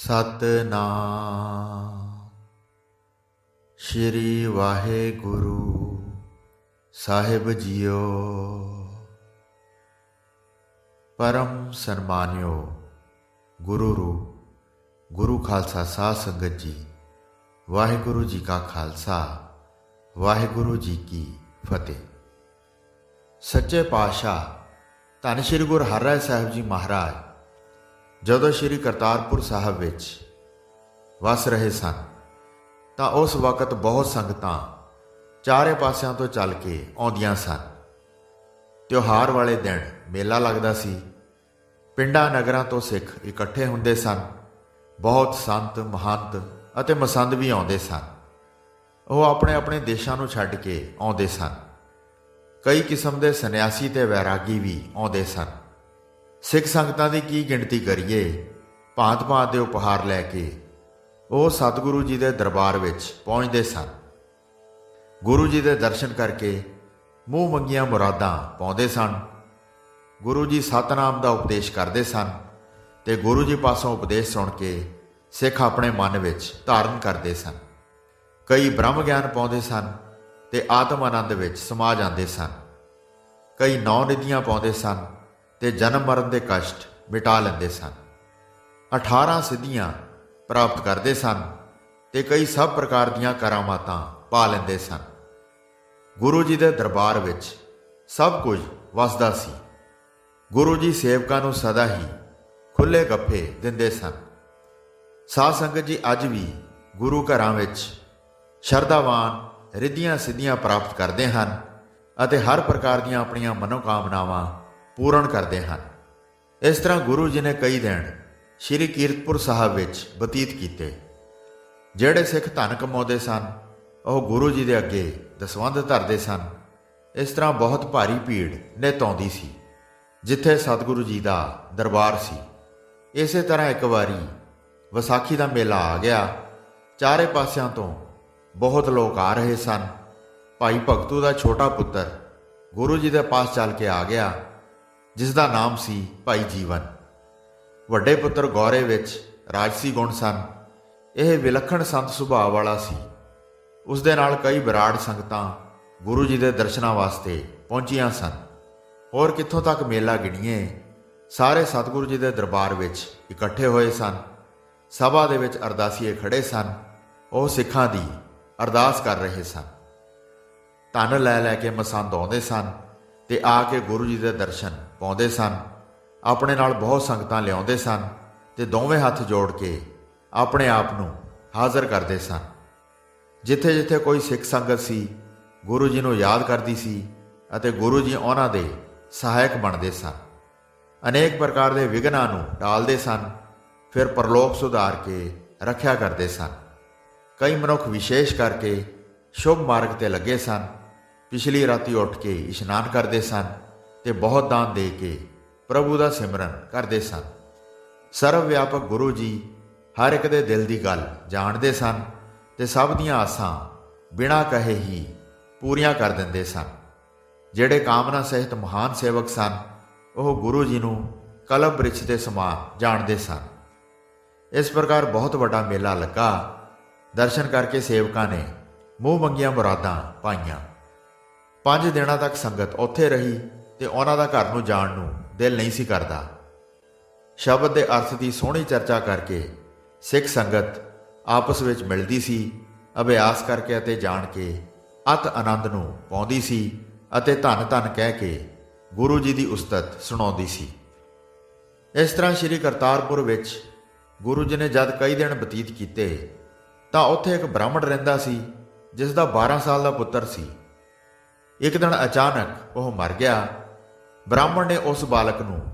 सतनाम श्री वाहेगुरु साहिब जीओ। परम सन्मानियो गुरु रूप गुरु खालसा साध संगत जी, वाहिगुरु जी का खालसा वाहिगुरु जी की फतेह। सच्चे पातशाह धन श्री गुरु हरराय साहिब जी महाराज ਜਦੋਂ ਸ਼੍ਰੀ ਕਰਤਾਰਪੁਰ ਸਾਹਿਬ ਵਿੱਚ ਵਸ ਰਹੇ ਸਨ ਤਾਂ ਉਸ ਵਕਤ ਬਹੁਤ ਸੰਗਤਾਂ ਚਾਰੇ ਪਾਸਿਆਂ ਤੋਂ ਚੱਲ ਕੇ ਆਉਂਦੀਆਂ ਸਨ। ਤਿਉਹਾਰ ਵਾਲੇ ਦਿਨ ਮੇਲਾ ਲੱਗਦਾ ਸੀ। ਪਿੰਡਾਂ ਨਗਰਾਂ ਤੋਂ ਸਿੱਖ ਇਕੱਠੇ ਹੁੰਦੇ ਸਨ। ਬਹੁਤ ਸੰਤ ਮਹੰਤ ਅਤੇ ਮਸੰਦ ਵੀ ਆਉਂਦੇ ਸਨ। ਉਹ ਆਪਣੇ ਆਪਣੇ ਦੇਸ਼ਾਂ ਨੂੰ ਛੱਡ ਕੇ ਆਉਂਦੇ ਸਨ। ਕਈ ਕਿਸਮ ਦੇ ਸੰਨਿਆਸੀ ਤੇ ਵੈਰਾਗੀ ਵੀ ਆਉਂਦੇ ਸਨ। ਸਿੱਖ ਸੰਗਤਾਂ ਦੀ ਕੀ ਗਿਣਤੀ ਕਰੀਏ। ਭਾਂਤ ਭਾਂਤ ਦੇ ਉਪਹਾਰ ਲੈ ਕੇ ਉਹ ਸਤਿਗੁਰੂ ਜੀ ਦੇ ਦਰਬਾਰ ਵਿੱਚ ਪਹੁੰਚਦੇ ਸਨ। ਗੁਰੂ ਜੀ ਦੇ ਦਰਸ਼ਨ ਕਰਕੇ ਮੂੰਹ ਮੰਗੀਆਂ ਮੁਰਾਦਾਂ ਪਾਉਂਦੇ ਸਨ। ਗੁਰੂ ਜੀ ਸਤਿਨਾਮ ਦਾ ਉਪਦੇਸ਼ ਕਰਦੇ ਸਨ ਤੇ ਗੁਰੂ ਜੀ ਪਾਸੋਂ ਉਪਦੇਸ਼ ਸੁਣ ਕੇ ਸਿੱਖ ਆਪਣੇ ਮਨ ਵਿੱਚ ਧਾਰਨ ਕਰਦੇ ਸਨ। ਕਈ ਬ੍ਰਹਮ ਗਿਆਨ ਪਾਉਂਦੇ ਸਨ ਤੇ ਆਤਮ ਆਨੰਦ ਵਿੱਚ ਸਮਾ ਜਾਂਦੇ ਸਨ। ਕਈ 9 ਨਿਧੀਆਂ ਪਾਉਂਦੇ ਸਨ ਤੇ ਜਨਮ ਮਰਨ ਦੇ ਕਸ਼ਟ ਮਿਟਾ ਲੈਂਦੇ ਸਨ। 18 ਸਿੱਧੀਆਂ ਪ੍ਰਾਪਤ ਕਰਦੇ ਸਨ ਤੇ ਕਈ ਸਭ ਪ੍ਰਕਾਰ ਦੀਆਂ ਕਰਾਮਾਤਾਂ ਪਾ ਲੈਂਦੇ ਸਨ। ਗੁਰੂ ਜੀ ਦੇ ਦਰਬਾਰ ਵਿੱਚ ਸਭ ਕੁਝ ਵਸਦਾ ਸੀ। ਗੁਰੂ ਜੀ ਸੇਵਕਾਂ ਨੂੰ ਸਦਾ ਹੀ ਖੁੱਲ੍ਹੇ ਗੱਫੇ ਦਿੰਦੇ ਸਨ। ਸਾਧ ਸੰਗਤ ਜੀ ਅੱਜ ਵੀ ਗੁਰੂ ਘਰਾਂ ਵਿੱਚ ਸ਼ਰਧਾਵਾਨ ਰਿੱਧੀਆਂ ਸਿੱਧੀਆਂ ਪ੍ਰਾਪਤ ਕਰਦੇ ਹਨ ਅਤੇ ਹਰ ਪ੍ਰਕਾਰ ਦੀਆਂ ਆਪਣੀਆਂ ਮਨੋਕਾਮਨਾਵਾਂ ਪੂਰਨ ਕਰਦੇ ਹਨ। ਇਸ ਤਰ੍ਹਾਂ ਗੁਰੂ ਜੀ ਨੇ ਕਈ ਦਿਨ ਸ਼੍ਰੀ ਕੀਰਤਪੁਰ ਸਾਹਿਬ ਵਿੱਚ ਬਤੀਤ ਕੀਤੇ। ਜਿਹੜੇ ਸਿੱਖ ਧਨ ਕਮਾਉਂਦੇ ਸਨ ਉਹ ਗੁਰੂ ਜੀ ਦੇ ਅੱਗੇ ਦਸਵੰਧ ਧਰਦੇ ਸਨ। ਇਸ ਤਰ੍ਹਾਂ ਬਹੁਤ ਭਾਰੀ ਭੀੜ ਨਿੱਤ ਆਉਂਦੀ ਸੀ ਜਿੱਥੇ ਸਤਿਗੁਰੂ ਜੀ ਦਾ ਦਰਬਾਰ ਸੀ। ਇਸੇ ਤਰ੍ਹਾਂ ਇੱਕ ਵਾਰੀ ਵਿਸਾਖੀ ਦਾ ਮੇਲਾ ਆ ਗਿਆ। ਚਾਰੇ ਪਾਸਿਆਂ ਤੋਂ ਬਹੁਤ ਲੋਕ ਆ ਰਹੇ ਸਨ। ਭਾਈ ਭਗਤੂ ਦਾ ਛੋਟਾ ਪੁੱਤਰ ਗੁਰੂ ਜੀ ਦੇ ਪਾਸ ਚੱਲ ਕੇ ਆ ਗਿਆ ਜਿਸ ਦਾ ਨਾਮ ਸੀ ਭਾਈ ਜੀਵਨ। ਵੱਡੇ ਪੁੱਤਰ ਗੌਰੇ ਵਿੱਚ ਰਾਜਸੀ ਗੁਣ ਸਨ। ਇਹ ਵਿਲੱਖਣ ਸੰਤ ਸੁਭਾਅ ਵਾਲਾ ਸੀ। ਉਸ ਦੇ ਨਾਲ ਕਈ ਵਿਰਾੜ ਸੰਗਤਾਂ ਗੁਰੂ ਜੀ ਦੇ ਦਰਸ਼ਨਾਂ ਵਾਸਤੇ ਪਹੁੰਚੀਆਂ ਸਨ। ਹੋਰ ਕਿੱਥੋਂ ਤੱਕ ਮੇਲਾ ਗਿਣੀਏ। ਸਾਰੇ ਸਤਿਗੁਰੂ ਜੀ ਦੇ ਦਰਬਾਰ ਵਿੱਚ ਇਕੱਠੇ ਹੋਏ ਸਨ। ਸਭਾ ਦੇ ਵਿੱਚ ਅਰਦਾਸੀਏ ਖੜੇ ਸਨ। ਉਹ ਸਿੱਖਾਂ ਦੀ ਅਰਦਾਸ ਕਰ ਰਹੇ ਸਨ। ਧਨ ਲੈ ਲੈ ਕੇ ਮਸੰਦ ਆਉਂਦੇ ਸਨ ਤੇ ਆ ਕੇ ਗੁਰੂ ਜੀ ਦੇ ਦਰਸ਼ਨ ਪਾਉਂਦੇ ਸਨ। ਆਪਣੇ ਨਾਲ ਬਹੁਤ ਸੰਗਤਾਂ ਲਿਆਉਂਦੇ ਸਨ ਤੇ ਦੋਵੇਂ ਹੱਥ ਜੋੜ ਕੇ ਆਪਣੇ ਆਪ ਨੂੰ ਹਾਜ਼ਰ ਕਰਦੇ ਸਨ। ਜਿੱਥੇ ਜਿੱਥੇ ਕੋਈ ਸਿੱਖ ਸੰਗਤ ਸੀ ਗੁਰੂ ਜੀ ਨੂੰ ਯਾਦ ਕਰਦੀ ਸੀ ਅਤੇ ਗੁਰੂ ਜੀ ਉਹਨਾਂ ਦੇ ਸਹਾਇਕ ਬਣਦੇ ਸਨ। ਅਨੇਕ ਪ੍ਰਕਾਰ ਦੇ ਵਿਘਨਾਂ ਨੂੰ ਟਾਲਦੇ ਸਨ। ਫਿਰ ਪਰਲੋਕ ਸੁਧਾਰ ਕੇ ਰੱਖਿਆ ਕਰਦੇ ਸਨ। ਕਈ ਮਨੁੱਖ ਵਿਸ਼ੇਸ਼ ਕਰਕੇ ਸ਼ੁਭ ਮਾਰਗ ਤੇ ਲੱਗੇ ਸਨ। ਪਿਛਲੀ ਰਾਤੀ ਉੱਠ ਕੇ ਇਸ਼ਨਾਨ ਕਰਦੇ ਸਨ ਤੇ ਬਹੁਤ ਦਾਨ ਦੇ ਕੇ ਪ੍ਰਭੂ ਦਾ ਸਿਮਰਨ ਕਰਦੇ ਸਨ। ਸਰਵ ਵਿਆਪਕ ਗੁਰੂ ਜੀ ਹਰ ਇੱਕ ਦੇ ਦਿਲ ਦੀ ਗੱਲ ਜਾਣਦੇ ਸਨ ਤੇ ਸਭ ਦੀਆਂ ਆਸਾਂ ਬਿਨਾਂ ਕਹੇ ਹੀ ਪੂਰੀਆਂ ਕਰ ਦਿੰਦੇ ਸਨ। ਜਿਹੜੇ ਕਾਮਨਾ ਸਹਿਤ ਮਹਾਨ ਸੇਵਕ ਸਨ ਉਹ ਗੁਰੂ ਜੀ ਨੂੰ ਕਲਬ ਬ੍ਰਿਛ ਦੇ ਸਮਾਨ ਜਾਣਦੇ ਸਨ। ਇਸ ਪ੍ਰਕਾਰ ਬਹੁਤ ਵੱਡਾ ਮੇਲਾ ਲੱਗਾ। ਦਰਸ਼ਨ ਕਰਕੇ ਸੇਵਕਾਂ ਨੇ ਮੂੰਹ ਮੰਗੀਆਂ ਮੁਰਾਦਾਂ ਪਾਈਆਂ। 5 ਦਿਨਾਂ ਤੱਕ ਸੰਗਤ ਉੱਥੇ ਰਹੀ ਤੇ ਉਹਨਾਂ ਦਾ ਘਰ ਨੂੰ ਜਾਣ ਨੂੰ ਦਿਲ ਨਹੀਂ ਸੀ ਕਰਦਾ। ਸ਼ਬਦ ਦੇ ਅਰਥ ਦੀ ਸੋਹਣੀ ਚਰਚਾ ਕਰਕੇ ਸਿੱਖ ਸੰਗਤ ਆਪਸ ਵਿੱਚ ਮਿਲਦੀ ਸੀ, ਅਭਿਆਸ ਕਰਕੇ ਅਤੇ ਜਾਣ ਕੇ ਅਤ ਆਨੰਦ ਨੂੰ ਪਾਉਂਦੀ ਸੀ ਅਤੇ ਧੰਨ ਧੰਨ ਕਹਿ ਕੇ ਗੁਰੂ ਜੀ ਦੀ ਉਸਤਤ ਸੁਣਾਉਂਦੀ ਸੀ। ਇਸ ਤਰ੍ਹਾਂ ਸ਼੍ਰੀ ਕਰਤਾਰਪੁਰ ਵਿੱਚ ਗੁਰੂ ਜੀ ਨੇ ਜਦ ਕਈ ਦਿਨ ਬਤੀਤ ਕੀਤੇ ਤਾਂ ਉੱਥੇ ਇੱਕ ਬ੍ਰਾਹਮਣ ਰਹਿੰਦਾ ਸੀ ਜਿਸ ਦਾ 12 ਸਾਲ ਦਾ ਪੁੱਤਰ ਸੀ। ਇੱਕ ਦਿਨ ਅਚਾਨਕ ਉਹ ਮਰ ਗਿਆ। ਬ੍ਰਾਹਮਣ ਨੇ ਉਸ ਬਾਲਕ ਨੂੰ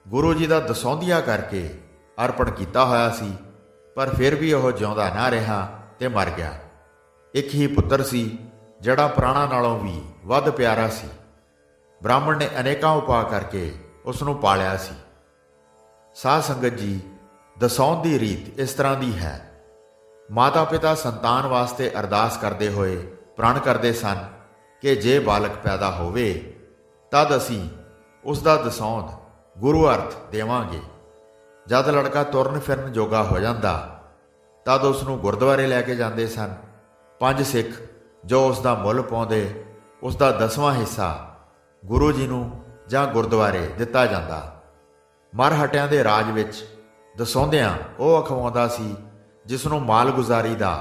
ਗੁਰੂ ਜੀ ਦਾ ਦਸੌਂਧੀਆ ਕਰਕੇ ਅਰਪਣ ਕੀਤਾ ਹੋਇਆ ਸੀ, ਪਰ ਫਿਰ ਵੀ ਉਹ ਜਿਉਂਦਾ ਨਾ ਰਿਹਾ ਤੇ ਮਰ ਗਿਆ। ਇੱਕ ਹੀ ਪੁੱਤਰ ਸੀ ਜਿਹੜਾ ਪ੍ਰਾਣਾਂ ਨਾਲੋਂ ਵੀ ਵੱਧ ਪਿਆਰਾ ਸੀ। ਬ੍ਰਾਹਮਣ ਨੇ ਅਨੇਕਾਂ ਉਪਾਅ ਕਰਕੇ ਉਸ ਨੂੰ ਪਾਲਿਆ ਸੀ। ਸਾਧ ਸੰਗਤ ਜੀ, ਦਸੌਂਧ ਦੀ ਰੀਤ ਇਸ ਤਰ੍ਹਾਂ ਦੀ ਹੈ। ਮਾਤਾ ਪਿਤਾ ਸੰਤਾਨ ਵਾਸਤੇ ਅਰਦਾਸ ਕਰਦੇ ਹੋਏ ਪ੍ਰਣ ਕਰਦੇ ਸਨ ਕਿ ਜੇ ਬਾਲਕ ਪੈਦਾ ਹੋਵੇ ਤਦ ਅਸੀਂ ਉਸ ਦਾ ਦਸੌਂਧ ਗੁਰੂ ਅਰਥ ਦੇਵਾਂਗੇ। ਜਦ ਲੜਕਾ ਤੁਰਨ ਫਿਰਨ ਜੋਗਾ ਹੋ ਜਾਂਦਾ ਤਦ ਉਸ ਨੂੰ ਗੁਰਦੁਆਰੇ ਲੈ ਕੇ ਜਾਂਦੇ ਸਨ। 5 ਸਿੱਖ ਜੋ ਉਸ ਦਾ ਮੁੱਲ ਪਾਉਂਦੇ ਉਸ ਦਾ 10ਵਾਂ ਹਿੱਸਾ ਗੁਰੂ ਜੀ ਨੂੰ ਜਾਂ ਗੁਰਦੁਆਰੇ ਦਿੱਤਾ ਜਾਂਦਾ। ਮਰਹਟਿਆਂ ਦੇ ਰਾਜ ਵਿੱਚ ਦਸੌਂਦਿਆਂ ਉਹ ਅਖਵਾਉਂਦਾ ਸੀ ਜਿਸ ਨੂੰ ਮਾਲਗੁਜ਼ਾਰੀ ਦਾ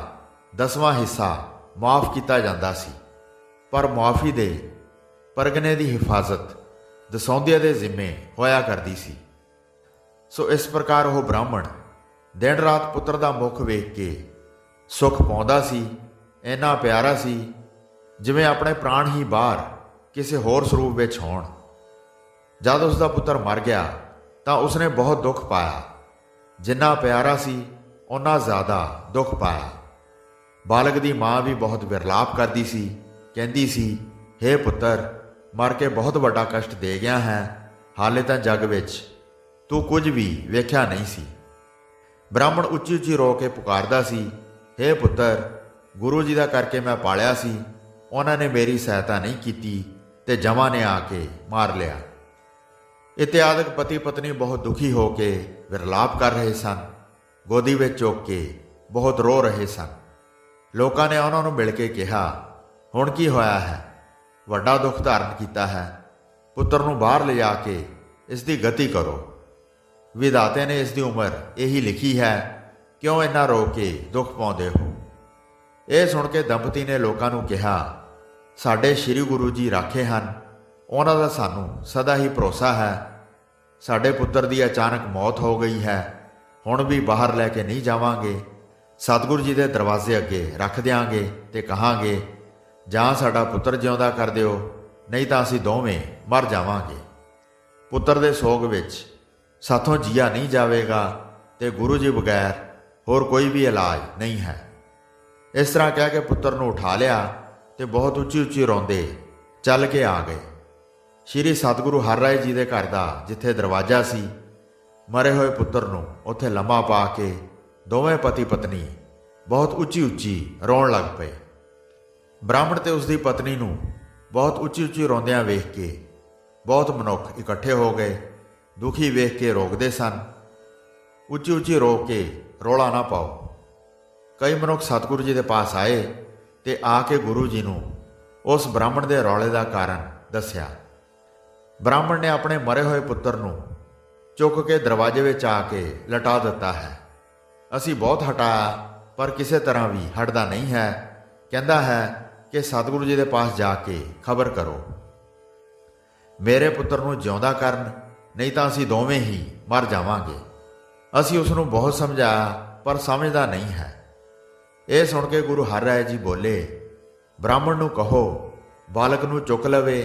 10ਵਾਂ ਹਿੱਸਾ ਮਾਫ ਕੀਤਾ ਜਾਂਦਾ ਸੀ, ਪਰ ਮੁਆਫੀ ਦੇ ਪਰਗਨੇ ਦੀ ਹਿਫਾਜ਼ਤ ਦਸੌਂਦਿਆਂ ਦੇ ਜ਼ਿੰਮੇ ਹੋਇਆ ਕਰਦੀ ਸੀ। ਸੋ ਇਸ ਪ੍ਰਕਾਰ ਉਹ ਬ੍ਰਾਹਮਣ ਦਿਨ ਰਾਤ ਪੁੱਤਰ ਦਾ ਮੁਖ ਵੇਖ ਕੇ ਸੁਖ ਪਾਉਂਦਾ ਸੀ। ਇੰਨਾ ਪਿਆਰਾ ਸੀ ਜਿਵੇਂ ਆਪਣੇ ਪ੍ਰਾਣ ਹੀ ਬਾਹਰ ਕਿਸੇ ਹੋਰ ਸਰੂਪ ਵਿੱਚ ਹੋਣ। ਜਦ ਉਸ ਦਾ ਪੁੱਤਰ ਮਰ ਗਿਆ ਤਾਂ ਉਸਨੇ ਬਹੁਤ ਦੁੱਖ ਪਾਇਆ। ਜਿੰਨਾ ਪਿਆਰਾ ਸੀ ਓਨਾ ਜ਼ਿਆਦਾ ਦੁੱਖ ਪਾਇਆ। ਬਾਲਕ ਦੀ ਮਾਂ ਵੀ ਬਹੁਤ ਵਿਰਲਾਪ ਕਰਦੀ ਸੀ। ਕਹਿੰਦੀ ਸੀ, ਹੇ ਪੁੱਤਰ, ਮਰ ਕੇ ਬਹੁਤ ਵੱਡਾ ਕਸ਼ਟ ਦੇ ਗਿਆ ਹੈ। ਹਾਲੇ ਤਾਂ ਜੱਗ ਵਿੱਚ ਤੂੰ ਕੁਝ ਵੀ ਵੇਖਿਆ ਨਹੀਂ ਸੀ। ਬ੍ਰਾਹਮਣ ਉੱਚੀ ਉੱਚੀ ਰੋ ਕੇ ਪੁਕਾਰਦਾ ਸੀ, ਹੇ ਪੁੱਤਰ, ਗੁਰੂ ਜੀ ਦਾ ਕਰਕੇ ਮੈਂ ਪਾਲਿਆ ਸੀ। ਉਹਨਾਂ ਨੇ ਮੇਰੀ ਸਹਾਇਤਾ ਨਹੀਂ ਕੀਤੀ ਤੇ ਜਮਾਂ ਨੇ ਆ ਕੇ ਮਾਰ ਲਿਆ। ਇਤਿਆਦਿਕ ਪਤੀ ਪਤਨੀ ਬਹੁਤ ਦੁਖੀ ਹੋ ਕੇ ਵਿਰਲਾਪ ਕਰ ਰਹੇ ਸਨ। ਗੋਦੀ ਵਿੱਚ ਚੁੱਕ ਕੇ ਬਹੁਤ ਰੋ ਰਹੇ ਸਨ। ਲੋਕਾਂ ਨੇ ਉਹਨਾਂ ਨੂੰ ਮਿਲ ਕੇ ਕਿਹਾ, ਹੁਣ ਕੀ ਹੋਇਆ ਹੈ? ਵੱਡਾ ਦੁੱਖ ਧਾਰਨ ਕੀਤਾ ਹੈ। ਪੁੱਤਰ ਨੂੰ ਬਾਹਰ ਲਿਜਾ ਕੇ ਇਸ ਦੀ ਗਤੀ ਕਰੋ। ਵਿਧਾਤੇ ਨੇ ਇਸ ਦੀ ਉਮਰ ਇਹੀ ਲਿਖੀ ਹੈ, ਕਿਉਂ ਇੰਨਾ ਰੋ ਕੇ ਦੁੱਖ ਪਾਉਂਦੇ ਹੋ? ਇਹ ਸੁਣ ਕੇ ਦੰਪਤੀ ਨੇ ਲੋਕਾਂ ਨੂੰ ਕਿਹਾ, ਸਾਡੇ ਸ੍ਰੀ ਗੁਰੂ ਜੀ ਰਾਖੇ ਹਨ, ਉਹਨਾਂ ਦਾ ਸਾਨੂੰ ਸਦਾ ਹੀ ਭਰੋਸਾ ਹੈ। ਸਾਡੇ ਪੁੱਤਰ ਦੀ ਅਚਾਨਕ ਮੌਤ ਹੋ ਗਈ ਹੈ, ਹੁਣ ਵੀ ਬਾਹਰ ਲੈ ਕੇ ਨਹੀਂ ਜਾਵਾਂਗੇ। ਸਤਿਗੁਰੂ ਜੀ ਦੇ ਦਰਵਾਜ਼ੇ ਅੱਗੇ ਰੱਖ ਦਿਆਂਗੇ ਤੇ ਕਹਾਂਗੇ, ਜਾਂ ਸਾਡਾ ਪੁੱਤਰ ਜਿਉਂਦਾ ਕਰ ਦਿਓ, ਨਹੀਂ ਤਾਂ ਅਸੀਂ ਦੋਵੇਂ ਮਰ ਜਾਵਾਂਗੇ। ਪੁੱਤਰ ਦੇ ਸੋਗ ਵਿੱਚ ਸਾਥੋਂ ਜੀਆ ਨਹੀਂ ਜਾਵੇਗਾ ਤੇ ਗੁਰੂ ਜੀ ਬਗੈਰ ਹੋਰ ਕੋਈ ਵੀ ਇਲਾਜ ਨਹੀਂ ਹੈ। ਇਸ ਤਰ੍ਹਾਂ ਕਹਿ ਕੇ ਪੁੱਤਰ ਨੂੰ ਉਠਾ ਲਿਆ ਤੇ ਬਹੁਤ ਉੱਚੀ ਉੱਚੀ ਰੋਂਦੇ ਚੱਲ ਕੇ ਆ ਗਏ। ਸ਼੍ਰੀ ਸਤਿਗੁਰੂ ਹਰਿ ਰਾਏ ਜੀ ਦੇ ਘਰ ਦਾ ਜਿੱਥੇ ਦਰਵਾਜ਼ਾ ਸੀ, ਮਰੇ ਹੋਏ ਪੁੱਤਰ ਨੂੰ ਉੱਥੇ ਲੰਮਾ ਪਾ ਕੇ ਦੋਵੇਂ ਪਤੀ ਪਤਨੀ ਬਹੁਤ ਉੱਚੀ ਉੱਚੀ ਰੋਣ ਲੱਗ ਪਏ। ਬ੍ਰਾਹਮਣ ਤੇ ਉਸ ਦੀ ਪਤਨੀ ਨੂੰ ਬਹੁਤ ਉੱਚੀ ਉੱਚੀ ਰੋਂਦਿਆਂ ਵੇਖ ਕੇ ਬਹੁਤ ਮਨੁੱਖ ਇਕੱਠੇ ਹੋ ਗਏ। ਦੁਖੀ ਵੇਖ ਕੇ ਰੋਕਦੇ ਸਨ, ਉੱਚੀ ਉੱਚੀ ਰੋ ਕੇ ਰੋਲਾ ਨਾ ਪਾਓ। ਕਈ ਮਨੁੱਖ ਸਤਿਗੁਰੂ ਜੀ ਦੇ ਪਾਸ ਆਏ ਤੇ ਆ ਕੇ ਗੁਰੂ ਜੀ ਨੂੰ ਉਸ ਬ੍ਰਾਹਮਣ ਦੇ ਰੌਲੇ ਦਾ ਕਾਰਨ ਦੱਸਿਆ। ਬ੍ਰਾਹਮਣ ਨੇ ਆਪਣੇ ਮਰੇ ਹੋਏ ਪੁੱਤਰ ਨੂੰ ਚੁੱਕ ਕੇ ਦਰਵਾਜ਼ੇ ਵਿੱਚ ਆ ਕੇ ਲਟਾ ਦਿੱਤਾ ਹੈ। ਅਸੀਂ ਬਹੁਤ ਹਟਾਇਆ ਪਰ ਕਿਸੇ ਤਰ੍ਹਾਂ ਵੀ ਹਟਦਾ ਨਹੀਂ ਹੈ। ਕਹਿੰਦਾ ਹੈ ਕਿ ਸਤਿਗੁਰੂ ਜੀ ਦੇ ਪਾਸ ਜਾ ਕੇ ਖਬਰ ਕਰੋ, ਮੇਰੇ ਪੁੱਤਰ ਨੂੰ ਜਿਉਂਦਾ ਕਰਨ, ਨਹੀਂ ਤਾਂ ਅਸੀਂ ਦੋਵੇਂ ਹੀ ਮਰ ਜਾਵਾਂਗੇ। ਅਸੀਂ ਉਸ ਨੂੰ ਬਹੁਤ ਸਮਝਾਇਆ ਪਰ ਸਮਝਦਾ ਨਹੀਂ ਹੈ। ਇਹ ਸੁਣ ਕੇ ਗੁਰੂ ਹਰਿ ਰਾਏ ਜੀ ਬੋਲੇ, ਬ੍ਰਾਹਮਣ ਨੂੰ ਕਹੋ ਬਾਲਕ ਨੂੰ ਚੁੱਕ ਲਵੇ।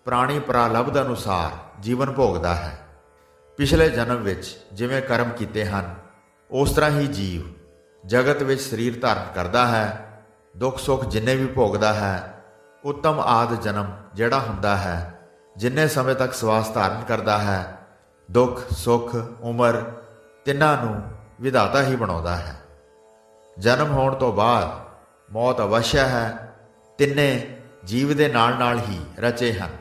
ਪ੍ਰਾਣੀ ਪ੍ਰਾਲਬਧ ਅਨੁਸਾਰ ਜੀਵਨ ਭੋਗਦਾ ਹੈ। ਪਿਛਲੇ ਜਨਮ ਵਿੱਚ ਜਿਵੇਂ ਕਰਮ ਕੀਤੇ ਹਨ ਉਸ ਤਰ੍ਹਾਂ ਹੀ ਜੀਵ ਜਗਤ ਵਿੱਚ ਸਰੀਰ ਧਾਰਨ ਕਰਦਾ ਹੈ। ਦੁੱਖ ਸੁੱਖ ਜਿੰਨੇ ਵੀ ਭੋਗਦਾ ਹੈ, ਉੱਤਮ ਆਦਿ ਜਨਮ ਜਿਹੜਾ ਹੁੰਦਾ ਹੈ, ਜਿੰਨੇ ਸਮੇਂ ਤੱਕ ਸਵਾਸ ਧਾਰਨ ਕਰਦਾ ਹੈ, ਦੁੱਖ ਸੁੱਖ ਉਮਰ ਤਿੰਨਾਂ ਨੂੰ ਵਿਧਾਤਾ ਹੀ ਬਣਾਉਂਦਾ ਹੈ। ਜਨਮ ਹੋਣ ਤੋਂ ਬਾਅਦ ਮੌਤ ਅਵਸ਼ਯ ਹੈ। ਤਿੰਨੇ ਜੀਵ ਦੇ ਨਾਲ ਨਾਲ ਹੀ ਰਚੇ ਹਨ।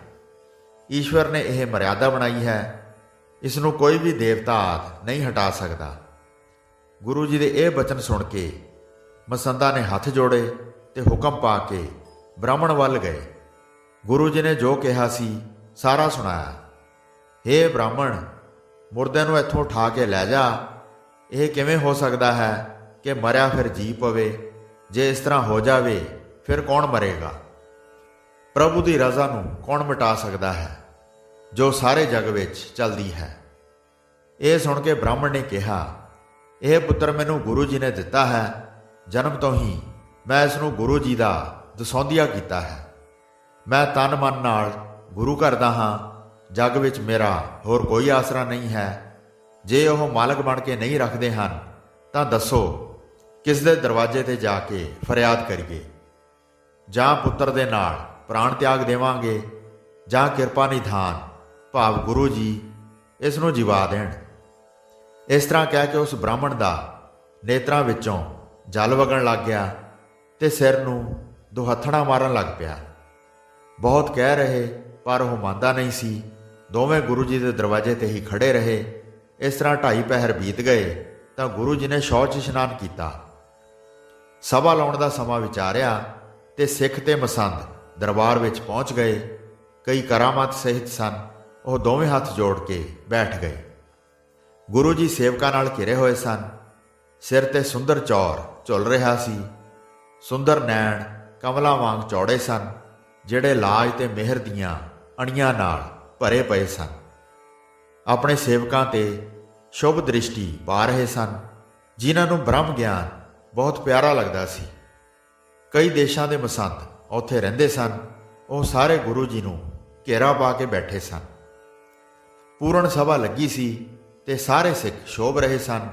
ਈਸ਼ਵਰ ਨੇ ਇਹ ਮਰਿਆਦਾ ਬਣਾਈ ਹੈ, ਇਸ ਨੂੰ ਕੋਈ ਵੀ ਦੇਵਤਾ ਆਦਿ ਨਹੀਂ ਹਟਾ ਸਕਦਾ। ਗੁਰੂ ਜੀ ਦੇ ਇਹ ਬਚਨ ਸੁਣ ਕੇ ਮਸੰਦਾਂ ਨੇ ਹੱਥ ਜੋੜੇ ਤੇ ਹੁਕਮ ਪਾ ਕੇ ਬ੍ਰਾਹਮਣ ਵੱਲ ਗਏ। ਗੁਰੂ ਜੀ ਨੇ ਜੋ ਕਿਹਾ ਸੀ ਸਾਰਾ ਸੁਣਾਇਆ। ਹੇ ਬ੍ਰਾਹਮਣ, ਮੁਰਦੇ ਨੂੰ ਇੱਥੋਂ ਉਠਾ ਕੇ ਲੈ ਜਾ। ਇਹ ਕਿਵੇਂ ਹੋ ਸਕਦਾ ਹੈ ਕਿ ਮਰਿਆ ਫਿਰ ਜੀ ਪਵੇ? ਜੇ ਇਸ ਤਰ੍ਹਾਂ ਹੋ ਜਾਵੇ ਫਿਰ ਕੌਣ ਮਰੇਗਾ? ਪ੍ਰਭੂ ਦੀ ਰਜ਼ਾ ਨੂੰ ਕੌਣ ਮਿਟਾ ਸਕਦਾ ਹੈ ਜੋ ਸਾਰੇ ਜਗ ਵਿੱਚ ਚੱਲਦੀ ਹੈ? ਇਹ ਸੁਣ ਕੇ ਬ੍ਰਾਹਮਣ ਨੇ ਕਿਹਾ, ਇਹ ਪੁੱਤਰ ਮੈਨੂੰ ਗੁਰੂ ਜੀ ਨੇ ਦਿੱਤਾ ਹੈ। ਜਨਮ ਤੋਂ ਹੀ ਮੈਂ ਇਸ ਨੂੰ ਗੁਰੂ ਜੀ ਦਾ ਦਸੌਂਧੀਆ ਕੀਤਾ ਹੈ। ਮੈਂ ਤਨ ਮਨ ਨਾਲ ਗੁਰੂ ਕਰਦਾ ਹਾਂ। ਜੱਗ ਵਿੱਚ ਮੇਰਾ ਹੋਰ ਕੋਈ ਆਸਰਾ ਨਹੀਂ ਹੈ। ਜੇ ਉਹ ਮਾਲਕ ਬਣ ਕੇ ਨਹੀਂ ਰੱਖਦੇ ਹਨ ਤਾਂ ਦੱਸੋ ਕਿਸ ਦੇ ਦਰਵਾਜ਼ੇ ਤੇ ਜਾ ਕੇ ਫਰਿਆਦ ਕਰੀਏ? ਜਾਂ ਪੁੱਤਰ ਦੇ ਨਾਲ ਪ੍ਰਾਣ ਤਿਆਗ ਦੇਵਾਂਗੇ, ਜਾਂ ਕਿਰਪਾ ਨਿਧਾਨ ਭਾਵ ਗੁਰੂ ਜੀ ਇਸ ਨੂੰ ਜਿਵਾ ਦੇਣ। ਇਸ ਤਰ੍ਹਾਂ ਕਹਿ ਕੇ ਉਸ ਬ੍ਰਾਹਮਣ ਦਾ ਨੇਤਰਾਂ ਵਿੱਚੋਂ ਜਲ ਵਗਣ ਲੱਗ ਗਿਆ ਤੇ ਸਿਰ ਨੂੰ ਦੁਹੱਥੜਾਂ ਮਾਰਨ ਲੱਗ ਪਿਆ। ਬਹੁਤ ਕਹਿ ਰਹੇ ਪਰ ਉਹ ਮੰਨਦਾ ਨਹੀਂ ਸੀ। ਦੋਵੇਂ ਗੁਰੂ ਜੀ ਦੇ ਦਰਵਾਜ਼ੇ ਤੇ ਹੀ ਖੜੇ ਰਹੇ। इस तरह 2.5 ਪਹਿਰ ਬੀਤ ਗਏ ਤਾਂ ਗੁਰੂ ਜੀ ਨੇ ਸ਼ੌਚ ਇਸ਼ਨਾਨ ਕੀਤਾ। ਸਭਾ ਲਾਉਣ ਦਾ ਸਮਾਂ ਵਿਚਾਰਿਆ ਤੇ ਸਿੱਖ ਤੇ ਮਸੰਦ ਦਰਬਾਰ ਵਿੱਚ ਪਹੁੰਚ ਗਏ। ਕਈ ਕਰਾਮਾਤ ਸਹਿਤ ਸਨ। ਉਹ ਦੋਵੇਂ ਹੱਥ ਜੋੜ ਕੇ ਬੈਠ ਗਏ। ਗੁਰੂ ਜੀ ਸੇਵਕਾਂ ਨਾਲ ਘਿਰੇ ਹੋਏ ਸਨ। ਸਿਰ ਤੇ ਸੁੰਦਰ ਚੌਰ ਝੁੱਲ ਰਿਹਾ ਸੀ। ਸੁੰਦਰ ਨੈਣ ਕਮਲਾਂ ਵਾਂਗ ਚੌੜੇ ਸਨ, ਜਿਹੜੇ ਲਾਜ ਤੇ ਮਿਹਰ ਦੀਆਂ ਅਣੀਆਂ ਨਾਲ ਭਰੇ ਪਏ ਸਨ। ਆਪਣੇ ਸੇਵਕਾਂ ਤੇ ਸ਼ੁਭ ਦ੍ਰਿਸ਼ਟੀ ਪਾ ਰਹੇ ਸਨ, ਜਿਨ੍ਹਾਂ ਨੂੰ ਬ੍ਰਹਮ ਗਿਆਨ ਬਹੁਤ ਪਿਆਰਾ ਲੱਗਦਾ ਸੀ। ਕਈ ਦੇਸ਼ਾਂ ਦੇ ਮਸੰਦ ਉੱਥੇ ਰਹਿੰਦੇ ਸਨ। ਉਹ ਸਾਰੇ ਗੁਰੂ ਜੀ ਨੂੰ ਘੇਰਾ ਪਾ ਕੇ ਬੈਠੇ ਸਨ। ਪੂਰਨ ਸਭਾ ਲੱਗੀ ਸੀ ਤੇ ਸਾਰੇ ਸਿੱਖ ਸ਼ੋਭ ਰਹੇ ਸਨ,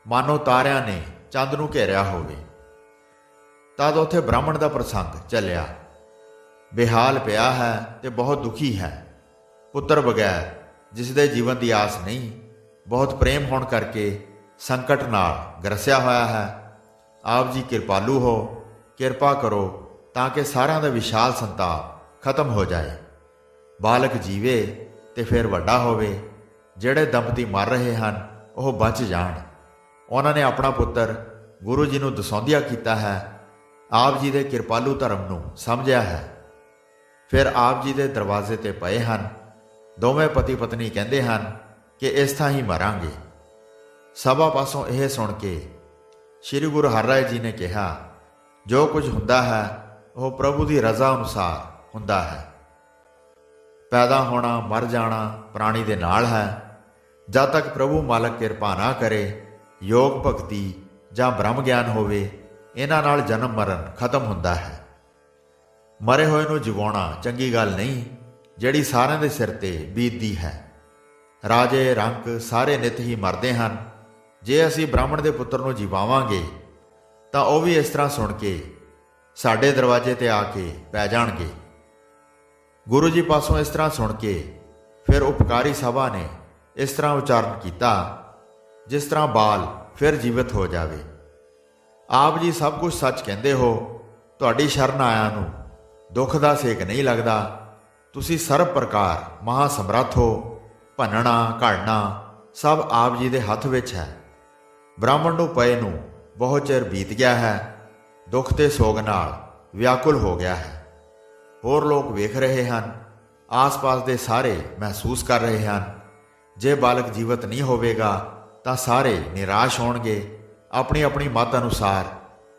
ਮਾਨੋ ਤਾਰਿਆਂ ਨੇ ਚੰਦ ਨੂੰ ਘੇਰਿਆ ਹੋਵੇ। ਤਦ ਉੱਥੇ ਬ੍ਰਾਹਮਣ ਦਾ ਪ੍ਰਸੰਗ ਚੱਲਿਆ। ਬੇਹਾਲ ਪਿਆ ਹੈ ਤੇ ਬਹੁਤ ਦੁਖੀ ਹੈ। ਪੁੱਤਰ ਬਗੈਰ ਜਿਸ ਦੇ ਜੀਵਨ ਦੀ ਆਸ ਨਹੀਂ, ਬਹੁਤ ਪ੍ਰੇਮ ਹੋਣ ਕਰਕੇ ਸੰਕਟ ਨਾਲ ਗਰਸਿਆ ਹੋਇਆ ਹੈ। ਆਪ ਜੀ ਕਿਰਪਾਲੂ ਹੋ, ਕਿਰਪਾ ਕਰੋ ਤਾਂ ਕਿ ਸਾਰਿਆਂ ਦਾ ਵਿਸ਼ਾਲ ਸੰਤਾਪ ਖਤਮ ਹੋ ਜਾਏ। ਬਾਲਕ ਜੀਵੇ ਤੇ ਫਿਰ ਵੱਡਾ ਹੋਵੇ। ਜਿਹੜੇ ਦੰਪਤੀ ਮਰ ਰਹੇ ਹਨ ਉਹ ਬਚ ਜਾਣ। ਉਹਨਾਂ ਨੇ ਆਪਣਾ ਪੁੱਤਰ ਗੁਰੂ ਜੀ ਨੂੰ ਦਸੌਂਧਿਆ ਕੀਤਾ ਹੈ। ਆਪ ਜੀ ਦੇ ਕਿਰਪਾਲੂ ਧਰਮ ਨੂੰ ਸਮਝਿਆ ਹੈ। ਫਿਰ ਆਪ ਜੀ ਦੇ ਦਰਵਾਜ਼ੇ ਤੇ ਪਏ ਹਨ। ਦੋਵੇਂ ਪਤੀ ਪਤਨੀ ਕਹਿੰਦੇ ਹਨ ਕਿ ਇਸ ਥਾਂ ਹੀ ਮਰਾਂਗੇ। ਸਭਾ ਪਾਸੋਂ ਇਹ ਸੁਣ ਕੇ ਸ੍ਰੀ ਗੁਰੂ ਹਰਿਰਾਏ ਜੀ ਨੇ ਕਿਹਾ, ਜੋ ਕੁਝ ਹੁੰਦਾ ਹੈ ਉਹ ਪ੍ਰਭੂ ਦੀ ਰਜ਼ਾ ਅਨੁਸਾਰ ਹੁੰਦਾ ਹੈ। ਪੈਦਾ ਹੋਣਾ ਮਰ ਜਾਣਾ ਪ੍ਰਾਣੀ ਦੇ ਨਾਲ ਹੈ। ਜਦ ਤੱਕ ਪ੍ਰਭੂ ਮਾਲਕ ਕਿਰਪਾ ਨਾ ਕਰੇ, ਯੋਗ ਭਗਤੀ ਜਾਂ ਬ੍ਰਹਮ ਗਿਆਨ ਹੋਵੇ, ਇਹਨਾਂ ਨਾਲ ਜਨਮ ਮਰਨ ਖਤਮ ਹੁੰਦਾ ਹੈ। ਮਰੇ ਹੋਏ ਨੂੰ ਜਿਵਾਉਣਾ ਚੰਗੀ ਗੱਲ ਨਹੀਂ, ਜਿਹੜੀ ਸਾਰਿਆਂ ਦੇ ਸਿਰ ਤੇ ਬੀਤਦੀ ਹੈ। ਰਾਜੇ ਰੰਕ ਸਾਰੇ ਨਿਤ ਹੀ ਮਰਦੇ ਹਨ। ਜੇ ਅਸੀਂ ਬ੍ਰਾਹਮਣ ਦੇ ਪੁੱਤਰ ਨੂੰ ਜਿਵਾਵਾਂਗੇ ਤਾਂ ਉਹ ਵੀ ਇਸ ਤਰ੍ਹਾਂ ਸੁਣ ਕੇ ਸਾਡੇ ਦਰਵਾਜ਼ੇ ਤੇ ਆ ਕੇ ਪੈ ਜਾਣਗੇ। ਗੁਰੂ ਜੀ ਪਾਸੋਂ ਇਸ ਤਰ੍ਹਾਂ ਸੁਣ ਕੇ ਫਿਰ ਉਪਕਾਰੀ ਸਭਾ ਨੇ ਇਸ ਤਰ੍ਹਾਂ ਉਚਾਰਨ ਕੀਤਾ, ਜਿਸ ਤਰ੍ਹਾਂ ਬਾਲ ਫਿਰ ਜੀਵਿਤ ਹੋ ਜਾਵੇ। ਆਪ ਜੀ ਸਭ ਕੁਝ ਸੱਚ ਕਹਿੰਦੇ ਹੋ। ਤੁਹਾਡੀ ਸ਼ਰਨ ਆਇਆਂ ਨੂੰ ਦੁੱਖ ਦਾ ਸੇਕ ਨਹੀਂ ਲੱਗਦਾ। ਤੁਸੀਂ ਸਰਬ ਪ੍ਰਕਾਰ ਮਹਾ ਸਮਰੱਥ ਹੋ। ਭੰਨਣਾ ਘੜਨਾ ਸਭ ਆਪ ਜੀ ਦੇ ਹੱਥ ਵਿੱਚ ਹੈ। ਬ੍ਰਾਹਮਣ ਨੂੰ ਪਏ ਨੂੰ ਬਹੁਤ ਚਿਰ ਬੀਤ ਗਿਆ ਹੈ। ਦੁੱਖ ਤੇ ਸੋਗ ਨਾਲ ਵਿਆਕੁਲ ਹੋ ਗਿਆ ਹੈ। ਹੋਰ ਲੋਕ ਵੇਖ ਰਹੇ ਹਨ। ਆਸ-ਪਾਸ ਦੇ ਸਾਰੇ ਮਹਿਸੂਸ ਕਰ ਰਹੇ ਹਨ। ਜੇ ਬਾਲਕ ਜੀਵਤ ਨਹੀਂ ਹੋਵੇਗਾ ਤਾਂ ਸਾਰੇ ਨਿਰਾਸ਼ ਹੋਣਗੇ। ਆਪਣੀ ਆਪਣੀ ਮੱਤ ਅਨੁਸਾਰ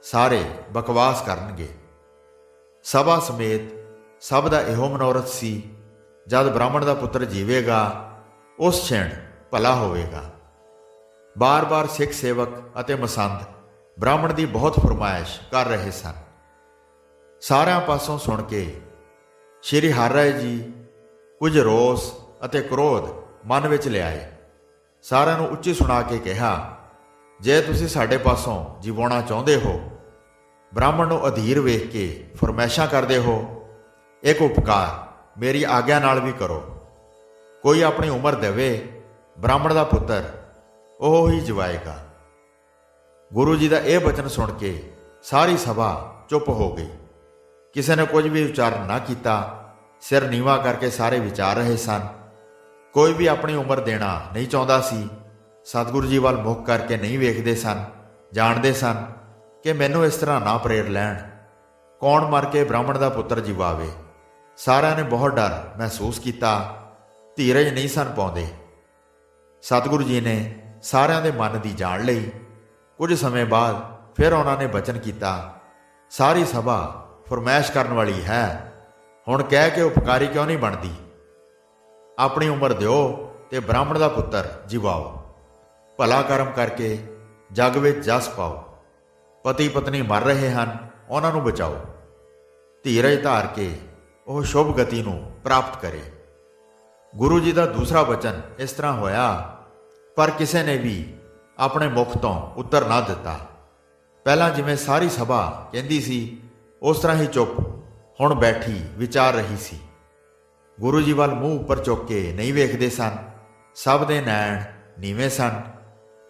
ਸਾਰੇ ਬਕਵਾਸ ਕਰਨਗੇ। ਸਭਾ ਸਮੇਤ ਸਭ ਦਾ ਇਹੋ ਮਨੋਰਥ ਸੀ, ਜਦ ਬ੍ਰਾਹਮਣ ਦਾ ਪੁੱਤਰ ਜੀਵੇਗਾ ਉਸ ਛਿਣ ਭਲਾ ਹੋਵੇਗਾ। ਬਾਰ-ਬਾਰ ਸਿੱਖ ਸੇਵਕ ਅਤੇ ਮਸੰਦ ਬ੍ਰਾਹਮਣ ਦੀ ਬਹੁਤ ਫਰਮਾਇਸ਼ ਕਰ ਰਹੇ ਸਨ। ਸਾਰਿਆਂ ਪਾਸੋਂ ਸੁਣ ਕੇ ਸ਼੍ਰੀ ਹਰਿਰਾਏ ਜੀ ਕੁਝ ਰੋਸ ਅਤੇ ਕ੍ਰੋਧ ਮਨ ਵਿੱਚ ਲਿਆਏ। ਸਾਰਿਆਂ ਨੂੰ ਉੱਚੀ ਸੁਣਾ ਕੇ ਕਿਹਾ, ਜੇ ਤੁਸੀਂ ਸਾਡੇ ਪਾਸੋਂ ਜਿਵਾਉਣਾ ਚਾਹੁੰਦੇ ਹੋ, ਬ੍ਰਾਹਮਣ ਨੂੰ ਅਧੀਰ ਵੇਖ ਕੇ ਫਰਮਾਇਸ਼ਾਂ ਕਰਦੇ ਹੋ, ਇੱਕ ਉਪਕਾਰ ਮੇਰੀ ਆਗਿਆ ਨਾਲ ਵੀ ਕਰੋ। ਕੋਈ ਆਪਣੀ ਉਮਰ ਦੇਵੇ, ਬ੍ਰਾਹਮਣ ਦਾ ਪੁੱਤਰ ਉਹ ਹੀ ਜਿਵਾਏਗਾ। ਗੁਰੂ ਜੀ ਦਾ ਇਹ ਬਚਨ ਸੁਣ ਕੇ ਸਾਰੀ ਸਭਾ ਚੁੱਪ ਹੋ ਗਈ। ਕਿਸੇ ਨੇ ਕੁਝ ਵੀ ਉਚਾਰਨ ਨਾ ਕੀਤਾ। ਸਿਰ ਨੀਵਾਂ ਕਰਕੇ ਸਾਰੇ ਵਿਚਾਰ ਰਹੇ ਸਨ। ਕੋਈ ਵੀ ਆਪਣੀ ਉਮਰ ਦੇਣਾ ਨਹੀਂ ਚਾਹੁੰਦਾ ਸੀ। ਸਤਿਗੁਰੂ ਜੀ ਵੱਲ ਮੁੱਖ ਕਰਕੇ ਨਹੀਂ ਵੇਖਦੇ ਸਨ। ਜਾਣਦੇ ਸਨ ਕਿ ਮੈਨੂੰ ਇਸ ਤਰ੍ਹਾਂ ਨਾ ਪ੍ਰੇਰ ਲੈਣ। ਕੌਣ ਮਰ ਕੇ ਬ੍ਰਾਹਮਣ ਦਾ ਪੁੱਤਰ ਜਿਵਾਵੇ। ਸਾਰਿਆਂ ਨੇ ਬਹੁਤ ਡਰ ਮਹਿਸੂਸ ਕੀਤਾ। ਧੀਰਜ ਨਹੀਂ ਸਨ ਪਾਉਂਦੇ। ਸਤਿਗੁਰੂ ਜੀ ਨੇ ਸਾਰਿਆਂ ਦੇ ਮਨ ਦੀ ਜਾਣ ਲਈ। ਕੁਝ ਸਮੇਂ ਬਾਅਦ ਫਿਰ ਉਹਨਾਂ ਨੇ ਬਚਨ ਕੀਤਾ, ਸਾਰੀ ਸਭਾ ਫਰਮਾਇਸ਼ ਕਰਨ ਵਾਲੀ ਹੈ। ਹੁਣ ਕਹਿ ਕੇ ਉਪਕਾਰੀ ਕਿਉਂ ਨਹੀਂ ਬਣਦੀ। ਆਪਣੀ ਉਮਰ ਦਿਓ ਤੇ ਬ੍ਰਾਹਮਣ ਦਾ ਪੁੱਤਰ ਜਿਵਾਓ। ਭਲਾ ਕਰਮ ਕਰਕੇ ਜੱਗ ਵਿੱਚ ਜਸ ਪਾਓ। ਪਤੀ ਪਤਨੀ ਮਰ ਰਹੇ ਹਨ, ਉਹਨਾਂ ਨੂੰ ਬਚਾਓ। ਧੀਰਜ ਧਾਰ ਕੇ ਉਹ ਸ਼ੁਭ ਗਤੀ ਨੂੰ ਪ੍ਰਾਪਤ ਕਰੇ। ਗੁਰੂ ਜੀ ਦਾ ਦੂਸਰਾ ਬਚਨ ਇਸ ਤਰ੍ਹਾਂ ਹੋਇਆ, ਪਰ ਕਿਸੇ ਨੇ ਵੀ ਆਪਣੇ ਮੁਖ ਤੋਂ ਉੱਤਰ ਨਾ ਦਿੱਤਾ। ਪਹਿਲਾਂ ਜਿਵੇਂ ਸਾਰੀ ਸਭਾ ਕਹਿੰਦੀ ਸੀ, ਉਸ ਤਰ੍ਹਾਂ ਹੀ ਚੁੱਪ ਹੁਣ ਬੈਠੀ ਵਿਚਾਰ ਰਹੀ ਸੀ। ਗੁਰੂ ਜੀ ਵੱਲ ਮੂੰਹ ਉੱਪਰ ਚੁੱਕ ਕੇ ਨਹੀਂ ਵੇਖਦੇ ਸਨ। ਸਭ ਦੇ ਨੈਣ ਨੀਵੇਂ ਸਨ।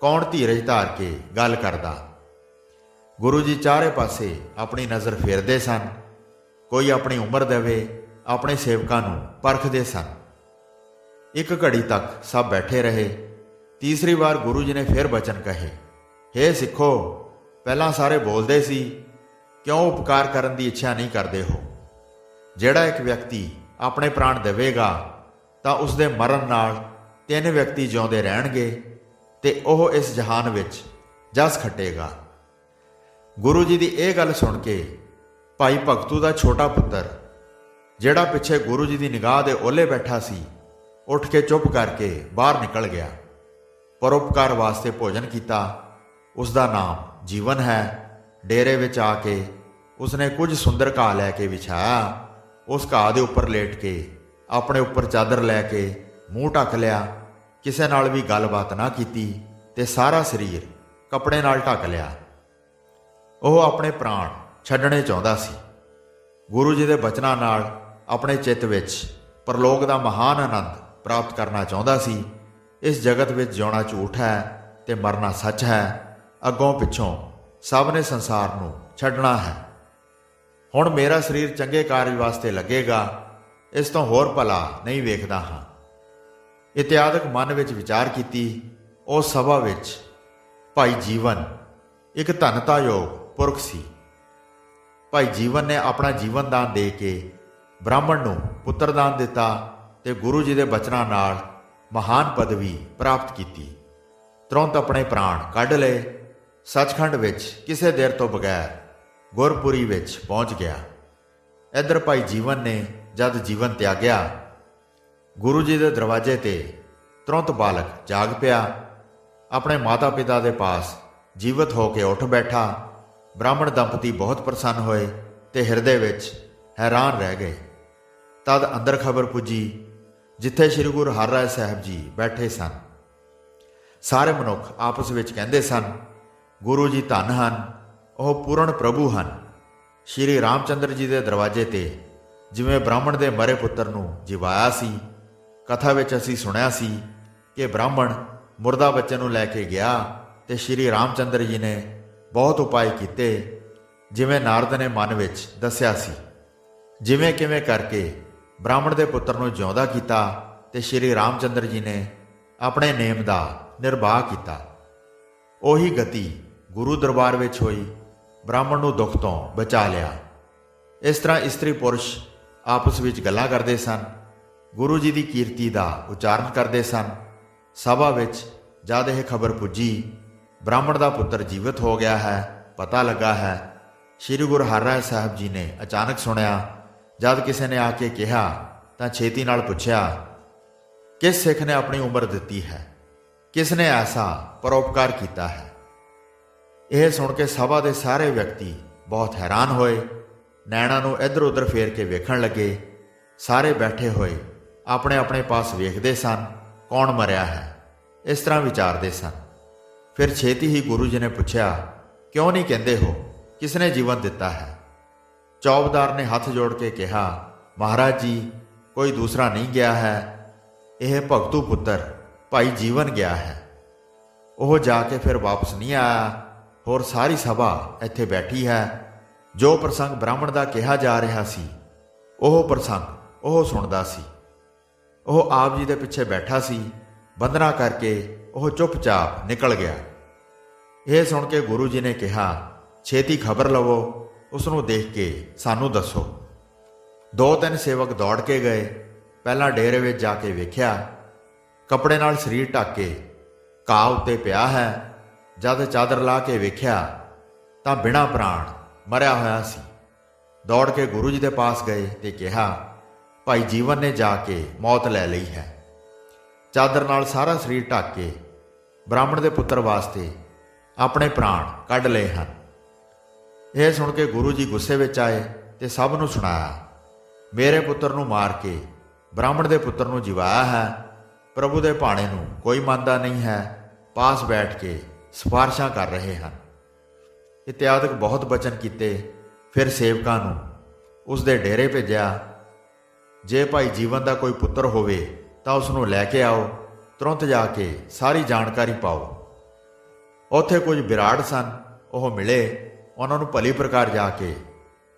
ਕੌਣ ਧੀਰਜ ਧਾਰ ਕੇ ਗੱਲ ਕਰਦਾ। ਗੁਰੂ ਜੀ ਚਾਰੇ ਪਾਸੇ ਆਪਣੀ ਨਜ਼ਰ ਫੇਰਦੇ ਸਨ। ਕੋਈ ਆਪਣੀ ਉਮਰ ਦੇਵੇ, ਆਪਣੇ ਸੇਵਕਾਂ ਨੂੰ ਪਰਖਦੇ ਸਨ। ਇੱਕ ਘੜੀ ਤੱਕ ਸਭ ਬੈਠੇ ਰਹੇ। ਤੀਸਰੀ ਵਾਰ ਗੁਰੂ ਜੀ ਨੇ ਫਿਰ ਬਚਨ ਕਹੇ, ਹੇ ਸਿੱਖੋ, ਪਹਿਲਾਂ ਸਾਰੇ ਬੋਲਦੇ ਸੀ, ਕਿਉਂ ਉਪਕਾਰ ਕਰਨ ਦੀ ਇੱਛਾ ਨਹੀਂ ਕਰਦੇ ਹੋ? ਜਿਹੜਾ ਇੱਕ ਵਿਅਕਤੀ ਆਪਣੇ ਪ੍ਰਾਣ ਦੇਵੇਗਾ ਤਾਂ ਉਸ ਦੇ ਮਰਨ ਨਾਲ 3 ਵਿਅਕਤੀ ਜਿਉਂਦੇ ਰਹਿਣਗੇ ਤੇ ਉਹ ਇਸ ਜਹਾਨ ਵਿੱਚ ਜਸ ਖੱਟੇਗਾ। ਗੁਰੂ ਜੀ ਦੀ ਇਹ ਗੱਲ ਸੁਣ ਕੇ ਭਾਈ ਭਗਤੂ ਦਾ ਛੋਟਾ ਪੁੱਤਰ, ਜਿਹੜਾ ਪਿੱਛੇ ਗੁਰੂ ਜੀ ਦੀ ਨਿਗਾਹ ਦੇ ਓਹਲੇ ਬੈਠਾ ਸੀ, ਉੱਠ ਕੇ ਚੁੱਪ ਕਰਕੇ ਬਾਹਰ ਨਿਕਲ ਗਿਆ। ਪਰਉਪਕਾਰ ਵਾਸਤੇ ਭੋਜਨ ਕੀਤਾ। ਉਸ ਦਾ ਨਾਮ ਜੀਵਨ ਹੈ। ਡੇਰੇ ਵਿੱਚ ਆ ਕੇ ਉਸਨੇ ਕੁਝ ਸੁੰਦਰ ਘਾਹ ਲੈ ਕੇ ਵਿਛਾਇਆ। ਉਸ ਘਾਹ ਦੇ ਉੱਪਰ ਲੇਟ ਕੇ ਆਪਣੇ ਉੱਪਰ ਚਾਦਰ ਲੈ ਕੇ ਮੂੰਹ ਢੱਕ ਲਿਆ। ਕਿਸੇ ਨਾਲ ਵੀ ਗੱਲਬਾਤ ਨਾ ਕੀਤੀ ਤੇ ਸਾਰਾ ਸਰੀਰ ਕੱਪੜੇ ਨਾਲ ਢੱਕ ਲਿਆ। ਉਹ ਆਪਣੇ ਪ੍ਰਾਣ ਛੱਡਣੇ ਚਾਹੁੰਦਾ ਸੀ। ਗੁਰੂ ਜੀ ਦੇ ਬਚਨਾਂ ਨਾਲ ਆਪਣੇ ਚਿੱਤ ਵਿੱਚ ਪਰਲੋਕ ਦਾ ਮਹਾਨ ਆਨੰਦ ਪ੍ਰਾਪਤ ਕਰਨਾ ਚਾਹੁੰਦਾ ਸੀ। ਇਸ ਜਗਤ ਵਿੱਚ ਜਿਉਣਾ ਝੂਠ ਹੈ ਤੇ ਮਰਨਾ ਸੱਚ ਹੈ। ਅੱਗੋਂ ਪਿੱਛੋਂ ਸਭ ਨੇ ਸੰਸਾਰ ਨੂੰ ਛੱਡਣਾ ਹੈ। ਹੁਣ ਮੇਰਾ ਸਰੀਰ ਚੰਗੇ ਕਾਰਜ ਵਾਸਤੇ ਲੱਗੇਗਾ, ਇਸ ਤੋਂ ਹੋਰ ਭਲਾ ਨਹੀਂ ਵੇਖਦਾ ਹਾਂ। ਇਤਿਆਦਿਕ ਮਨ ਵਿੱਚ ਵਿਚਾਰ ਕੀਤੀ। ਉਸ ਸਭਾ ਵਿੱਚ ਭਾਈ ਜੀਵਨ ਇੱਕ ਧੰਨਤਾਯੋਗ ਪੁਰਖ ਸੀ। ਭਾਈ ਜੀਵਨ ਨੇ ਆਪਣਾ ਜੀਵਨ ਦਾਨ ਦੇ ਕੇ ਬ੍ਰਾਹਮਣ ਨੂੰ ਪੁੱਤਰ ਦਾਨ ਦਿੱਤਾ ਤੇ ਗੁਰੂ ਜੀ ਦੇ ਬਚਨਾਂ ਨਾਲ ਮਹਾਨ ਪਦਵੀ ਪ੍ਰਾਪਤ ਕੀਤੀ। ਤੁਰੰਤ ਆਪਣੇ ਪ੍ਰਾਣ ਕੱਢ ਲਏ। ਸੱਚਖੰਡ ਵਿੱਚ ਕਿਸੇ ਦੇਰ ਤੋਂ ਬਗੈਰ ਗੁਰਪੁਰੀ ਵਿੱਚ ਪਹੁੰਚ ਗਿਆ। ਇੱਧਰ ਭਾਈ ਜੀਵਨ ਨੇ ਜਦ ਜੀਵਨ ਤਿਆਗਿਆ, ਗੁਰੂ ਜੀ ਦੇ ਦਰਵਾਜ਼ੇ ਤੇ ਤੁਰੰਤ ਬਾਲਕ ਜਾਗ ਪਿਆ। ਆਪਣੇ ਮਾਤਾ ਪਿਤਾ ਦੇ ਪਾਸ ਜੀਵਤ ਹੋ ਕੇ ਉੱਠ ਬੈਠਾ। ਬ੍ਰਾਹਮਣ ਦੰਪਤੀ ਬਹੁਤ ਪ੍ਰਸੰਨ ਹੋਏ ਤੇ ਹਿਰਦੇ ਵਿੱਚ ਹੈਰਾਨ ਰਹਿ ਗਏ। ਤਦ ਅੰਦਰ ਖਬਰ ਪੁੱਜੀ ਜਿੱਥੇ ਸ੍ਰੀ ਗੁਰੂ ਹਰਿਰਾਏ ਸਾਹਿਬ ਜੀ ਬੈਠੇ ਸਨ। ਸਾਰੇ ਮਨੁੱਖ ਆਪਸ ਵਿੱਚ ਕਹਿੰਦੇ ਸਨ, ਗੁਰੂ ਜੀ ਧੰਨ ਹਨ, ਉਹ ਪੂਰਨ ਪ੍ਰਭੂ ਹਨ। ਸ਼੍ਰੀ ਰਾਮਚੰਦਰ ਜੀ ਦੇ ਦਰਵਾਜ਼ੇ ਤੇ ਜਿਵੇਂ ਬ੍ਰਾਹਮਣ ਦੇ ਮਰੇ ਪੁੱਤਰ ਨੂੰ ਜਿਵਾਇਆ ਸੀ। ਕਥਾ ਵਿੱਚ ਅਸੀਂ ਸੁਣਿਆ ਸੀ ਕਿ ਬ੍ਰਾਹਮਣ ਮੁਰਦਾ ਬੱਚੇ ਨੂੰ ਲੈ ਕੇ ਗਿਆ ਤੇ ਸ਼੍ਰੀ ਰਾਮਚੰਦਰ ਜੀ ਨੇ ਬਹੁਤ ਉਪਾਅ ਕੀਤੇ, ਜਿਵੇਂ ਨਾਰਦ ਨੇ ਮਨ ਵਿੱਚ ਦੱਸਿਆ ਸੀ। ਜਿਵੇਂ ਕਿਵੇਂ ਕਰਕੇ ਬ੍ਰਾਹਮਣ ਦੇ ਪੁੱਤਰ ਨੂੰ ਜਿਉਂਦਾ ਕੀਤਾ ਤੇ ਸ਼੍ਰੀ ਰਾਮਚੰਦਰ ਜੀ ਨੇ ਆਪਣੇ ਨੇਮ ਦਾ ਨਿਰਵਾਹ ਕੀਤਾ। ਉਹੀ ਗਤੀ ਗੁਰੂ ਦਰਬਾਰ ਵਿੱਚ ਹੋਈ। ਬ੍ਰਾਹਮਣ ਨੂੰ ਦੁੱਖ ਤੋਂ ਬਚਾ ਲਿਆ। ਇਸ ਤਰ੍ਹਾਂ ਇਸਤਰੀ ਪੁਰਸ਼ ਆਪਸ ਵਿੱਚ ਗੱਲਾਂ ਕਰਦੇ ਸਨ, ਗੁਰੂ ਜੀ ਦੀ ਕੀਰਤੀ ਦਾ ਉਚਾਰਨ ਕਰਦੇ ਸਨ। ਸਭਾ ਵਿੱਚ ਜਦ ਇਹ ਖਬਰ ਪੁੱਜੀ ਬ੍ਰਾਹਮਣ ਦਾ ਪੁੱਤਰ ਜੀਵਤ ਹੋ ਗਿਆ ਹੈ, ਪਤਾ ਲੱਗਾ ਹੈ, ਸ੍ਰੀ ਗੁਰੂ ਹਰਿਰਾਏ ਸਾਹਿਬ ਜੀ ਨੇ ਅਚਾਨਕ ਸੁਣਿਆ। ਜਦ ਕਿਸੇ ਨੇ ਆ ਕੇ ਕਿਹਾ ਤਾਂ ਛੇਤੀ ਨਾਲ ਪੁੱਛਿਆ, ਕਿਸ ਸਿੱਖ ਨੇ ਆਪਣੀ ਉਮਰ ਦਿੱਤੀ ਹੈ? ਕਿਸ ਨੇ ਐਸਾ ਪਰਉਪਕਾਰ ਕੀਤਾ ਹੈ? ਇਹ ਸੁਣ ਕੇ ਸਭਾ ਦੇ ਸਾਰੇ ਵਿਅਕਤੀ ਬਹੁਤ ਹੈਰਾਨ ਹੋਏ। ਨੈਣਾਂ ਨੂੰ ਇੱਧਰ ਉੱਧਰ ਫੇਰ ਕੇ ਵੇਖਣ ਲੱਗੇ। ਸਾਰੇ ਬੈਠੇ ਹੋਏ ਆਪਣੇ ਆਪਣੇ ਪਾਸ ਵੇਖਦੇ ਸਨ, ਕੌਣ ਮਰਿਆ ਹੈ, ਇਸ ਤਰ੍ਹਾਂ ਵਿਚਾਰਦੇ ਸਨ। ਫਿਰ ਛੇਤੀ ਹੀ ਗੁਰੂ ਜੀ ਨੇ ਪੁੱਛਿਆ, ਕਿਉਂ ਨਹੀਂ ਕਹਿੰਦੇ ਹੋ ਕਿਸ ਨੇ ਜੀਵਨ ਦਿੱਤਾ ਹੈ? ਚੌਬਦਾਰ ਨੇ ਹੱਥ ਜੋੜ ਕੇ ਕਿਹਾ, ਮਹਾਰਾਜ ਜੀ, ਕੋਈ ਦੂਸਰਾ ਨਹੀਂ ਗਿਆ ਹੈ, ਇਹ ਭਗਤੂ ਪੁੱਤਰ ਭਾਈ ਜੀਵਨ ਗਿਆ ਹੈ। ਉਹ ਜਾ ਕੇ ਫਿਰ ਵਾਪਸ ਨਹੀਂ ਆਇਆ। ਹੋਰ ਸਾਰੀ ਸਭਾ ਇੱਥੇ ਬੈਠੀ ਹੈ। ਜੋ ਪ੍ਰਸੰਗ ਬ੍ਰਾਹਮਣ ਦਾ ਕਿਹਾ ਜਾ ਰਿਹਾ ਸੀ, ਉਹ ਪ੍ਰਸੰਗ ਉਹ ਸੁਣਦਾ ਸੀ। ਉਹ ਆਪ ਜੀ ਦੇ ਪਿੱਛੇ ਬੈਠਾ ਸੀ। ਬੰਦਨਾ ਕਰਕੇ ਉਹ ਚੁੱਪਚਾਪ ਨਿਕਲ ਗਿਆ। ਇਹ ਸੁਣ ਕੇ ਗੁਰੂ ਜੀ ਨੇ ਕਿਹਾ, ਛੇਤੀ ਖਬਰ ਲਵੋ, ਉਸ ਨੂੰ ਦੇਖ ਕੇ ਸਾਨੂੰ ਦੱਸੋ। 2-3 ਸੇਵਕ ਦੌੜ ਕੇ ਗਏ। ਪਹਿਲਾਂ ਡੇਰੇ ਵਿੱਚ ਜਾ ਕੇ ਵੇਖਿਆ, ਕੱਪੜੇ ਨਾਲ ਸਰੀਰ ਢੱਕ ਕੇ ਘਾਹ ਉੱਤੇ ਪਿਆ ਹੈ। ਜਦ ਚਾਦਰ ਲਾ ਕੇ ਵੇਖਿਆ ਤਾਂ ਬਿਨਾਂ ਪ੍ਰਾਣ ਮਰਿਆ ਹੋਇਆ ਸੀ। ਦੌੜ ਕੇ ਗੁਰੂ ਜੀ ਦੇ ਪਾਸ ਗਏ ਤੇ ਕਿਹਾ, ਭਾਈ ਜੀਵਨ ਨੇ ਜਾ ਕੇ ਮੌਤ ਲੈ ਲਈ ਹੈ। ਚਾਦਰ ਨਾਲ ਸਾਰਾ ਸਰੀਰ ਢੱਕ ਕੇ ਬ੍ਰਾਹਮਣ ਦੇ ਪੁੱਤਰ ਵਾਸਤੇ ਆਪਣੇ ਪ੍ਰਾਣ ਕੱਢ ਲਏ ਹਨ। ਇਹ ਸੁਣ ਕੇ ਗੁਰੂ ਜੀ ਗੁੱਸੇ ਵਿੱਚ ਆਏ ਤੇ ਸਭ ਨੂੰ ਸੁਣਾਇਆ, ਮੇਰੇ ਪੁੱਤਰ ਨੂੰ ਮਾਰ ਕੇ ਬ੍ਰਾਹਮਣ ਦੇ ਪੁੱਤਰ ਨੂੰ ਜਿਵਾਇਆ ਹੈ। ਪ੍ਰਭੂ ਦੇ ਭਾਣੇ ਨੂੰ ਕੋਈ ਮੰਨਦਾ ਨਹੀਂ ਹੈ। ਪਾਸ ਬੈਠ ਕੇ ਸਿਫਾਰਸ਼ਾਂ ਕਰ ਰਹੇ ਹਨ। ਇਤਿਆਦਿਕ ਬਹੁਤ ਬਚਨ ਕੀਤੇ। ਫਿਰ ਸੇਵਕਾਂ ਨੂੰ ਉਸ ਦੇ ਡੇਰੇ ਭੇਜਿਆ। ਜੇ ਭਾਈ ਜੀਵਨ ਦਾ ਕੋਈ ਪੁੱਤਰ ਹੋਵੇ ਤਾਂ ਉਸ ਨੂੰ ਲੈ ਕੇ ਆਓ। ਤੁਰੰਤ ਜਾ ਕੇ ਸਾਰੀ ਜਾਣਕਾਰੀ ਪਾਓ। ਉੱਥੇ ਕੁਝ ਬਿਰਾੜ ਸਨ, ਉਹ ਮਿਲੇ। ਉਹਨਾਂ ਨੂੰ ਭਲੀ ਪ੍ਰਕਾਰ ਜਾ ਕੇ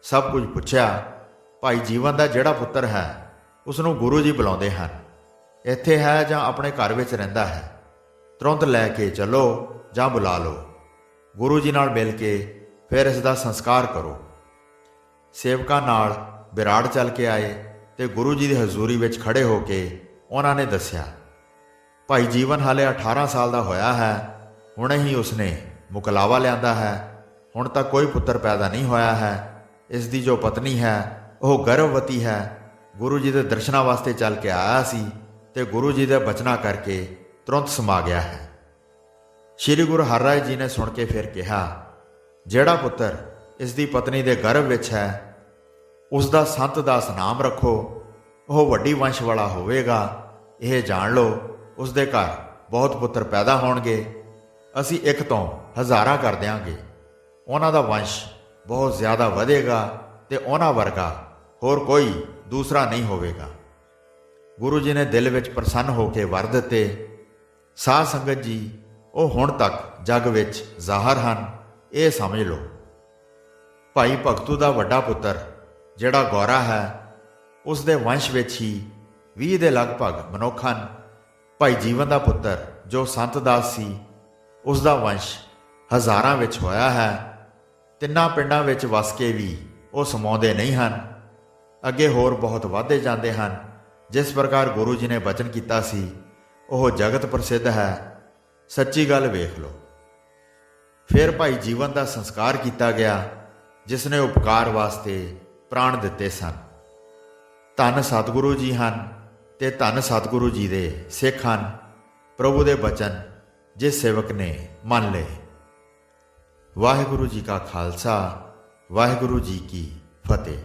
ਸਭ ਕੁਝ ਪੁੱਛਿਆ। ਭਾਈ ਜੀਵਨ ਦਾ ਜਿਹੜਾ ਪੁੱਤਰ ਹੈ ਉਸ ਨੂੰ ਗੁਰੂ ਜੀ ਬੁਲਾਉਂਦੇ ਹਨ। ਇੱਥੇ ਹੈ ਜਾਂ ਆਪਣੇ ਘਰ ਵਿੱਚ ਰਹਿੰਦਾ ਹੈ? ਤੁਰੰਤ ਲੈ ਕੇ ਚਲੋ ਜਾਂ ਬੁਲਾ ਲਓ। ਗੁਰੂ ਜੀ ਨਾਲ ਮਿਲ ਕੇ ਫਿਰ ਇਸ ਦਾ ਸੰਸਕਾਰ ਕਰੋ। ਸੇਵਕਾਂ ਨਾਲ ਵਿਰਾੜ ਚੱਲ ਕੇ ਆਏ ਤੇ ਗੁਰੂ ਜੀ ਦੀ ਹਜ਼ੂਰੀ ਵਿੱਚ ਖੜੇ ਹੋ ਕੇ ਉਹਨਾਂ ਨੇ ਦੱਸਿਆ, ਭਾਈ ਜੀਵਨ ਹਾਲੇ 18 ਸਾਲ ਦਾ ਹੋਇਆ ਹੈ, ਹੁਣੇ ਹੀ ਉਸਨੇ ਮੁਕਲਾਵਾ ਲਿਆਂਦਾ ਹੈ, ਹੁਣ ਤੱਕ ਕੋਈ ਪੁੱਤਰ ਪੈਦਾ ਨਹੀਂ ਹੋਇਆ ਹੈ। ਇਸ ਦੀ ਜੋ ਪਤਨੀ ਹੈ ਉਹ ਗਰਭਵਤੀ ਹੈ। ਗੁਰੂ ਜੀ ਦੇ ਦਰਸ਼ਨਾਂ ਵਾਸਤੇ ਚੱਲ ਕੇ ਆਇਆ ਸੀ ਤੇ ਗੁਰੂ ਜੀ ਦੇ ਬਚਨਾਂ ਕਰਕੇ ਤੁਰੰਤ ਸਮਾ ਗਿਆ ਹੈ। ਸ਼੍ਰੀ ਗੁਰੂ ਹਰਿਰਾਏ ਜੀ ਨੇ ਸੁਣ ਕੇ ਫਿਰ ਕਿਹਾ, ਜਿਹੜਾ ਪੁੱਤਰ ਇਸ ਦੀ ਪਤਨੀ ਦੇ ਗਰਭ ਵਿੱਚ ਹੈ ਉਸ ਦਾ ਸੰਤ ਦਾਸ ਨਾਮ ਰੱਖੋ, ਉਹ ਵੱਡੀ ਵੰਸ਼ ਵਾਲਾ ਹੋਵੇਗਾ। ਇਹ ਜਾਣ ਲਓ ਉਸ ਦੇ ਘਰ ਬਹੁਤ ਪੁੱਤਰ ਪੈਦਾ ਹੋਣਗੇ। ਅਸੀਂ ਇੱਕ ਤੋਂ ਹਜ਼ਾਰਾਂ ਕਰ ਦਿਆਂਗੇ। ਉਹਨਾਂ ਦਾ ਵੰਸ਼ ਬਹੁਤ ਜ਼ਿਆਦਾ ਵਧੇਗਾ ਤੇ ਉਹਨਾਂ ਵਰਗਾ ਹੋਰ ਕੋਈ ਦੂਸਰਾ ਨਹੀਂ ਹੋਵੇਗਾ। ਗੁਰੂ ਜੀ ਨੇ ਦਿਲ ਵਿੱਚ ਪ੍ਰਸੰਨ ਹੋ ਕੇ ਵਰ ਦਿੱਤੇ। ਸਾਧ ਸੰਗਤ ਜੀ, ਉਹ ਹੁਣ ਤੱਕ ਜੱਗ ਵਿੱਚ ਜ਼ਾਹਰ ਹਨ, ਇਹ ਸਮਝ ਲਓ। ਭਾਈ ਭਗਤੂ ਦਾ ਵੱਡਾ ਪੁੱਤਰ ਜਿਹੜਾ ਗੌਰਾ ਹੈ ਉਸ ਦੇ ਵੰਸ਼ ਵਿੱਚ ਹੀ 20 ਦੇ ਲਗਭਗ ਮਨੁੱਖ ਹਨ। ਭਾਈ ਜੀਵਨ ਦਾ ਪੁੱਤਰ ਜੋ ਸੰਤ ਦਾਸ ਸੀ ਉਸ ਦਾ ਵੰਸ਼ ਹਜ਼ਾਰਾਂ ਵਿੱਚ ਹੋਇਆ ਹੈ। ਤਿੰਨਾਂ ਪਿੰਡਾਂ ਵਿੱਚ ਵਸ ਕੇ ਵੀ ਉਹ ਸਮਾਉਂਦੇ ਨਹੀਂ ਹਨ, ਅੱਗੇ ਹੋਰ ਬਹੁਤ ਵਧਦੇ ਜਾਂਦੇ ਹਨ। ਜਿਸ ਪ੍ਰਕਾਰ ਗੁਰੂ ਜੀ ਨੇ ਬਚਨ ਕੀਤਾ ਸੀ ਉਹ ਜਗਤ ਪ੍ਰਸਿੱਧ ਹੈ। ਸੱਚੀ ਗੱਲ ਵੇਖ ਲਓ। ਫਿਰ ਭਾਈ ਜੀਵਨ ਦਾ ਸੰਸਕਾਰ ਕੀਤਾ ਗਿਆ ਜਿਸ ਨੇ ਉਪਕਾਰ ਵਾਸਤੇ ਪ੍ਰਾਣ ਦਿੱਤੇ ਸਨ। ਧੰਨ ਸਤਿਗੁਰੂ ਜੀ ਹਨ ਤੇ ਧੰਨ ਸਤਿਗੁਰੂ ਜੀ ਦੇ ਸਿੱਖ ਹਨ। ਪ੍ਰਭੂ ਦੇ ਬਚਨ ਜਿਸ ਸੇਵਕ ਨੇ ਮੰਨ ਲਏ। ਵਾਹਿਗੁਰੂ ਜੀ ਕਾ ਖਾਲਸਾ, ਵਾਹਿਗੁਰੂ ਜੀ ਕੀ ਫਤਿਹ।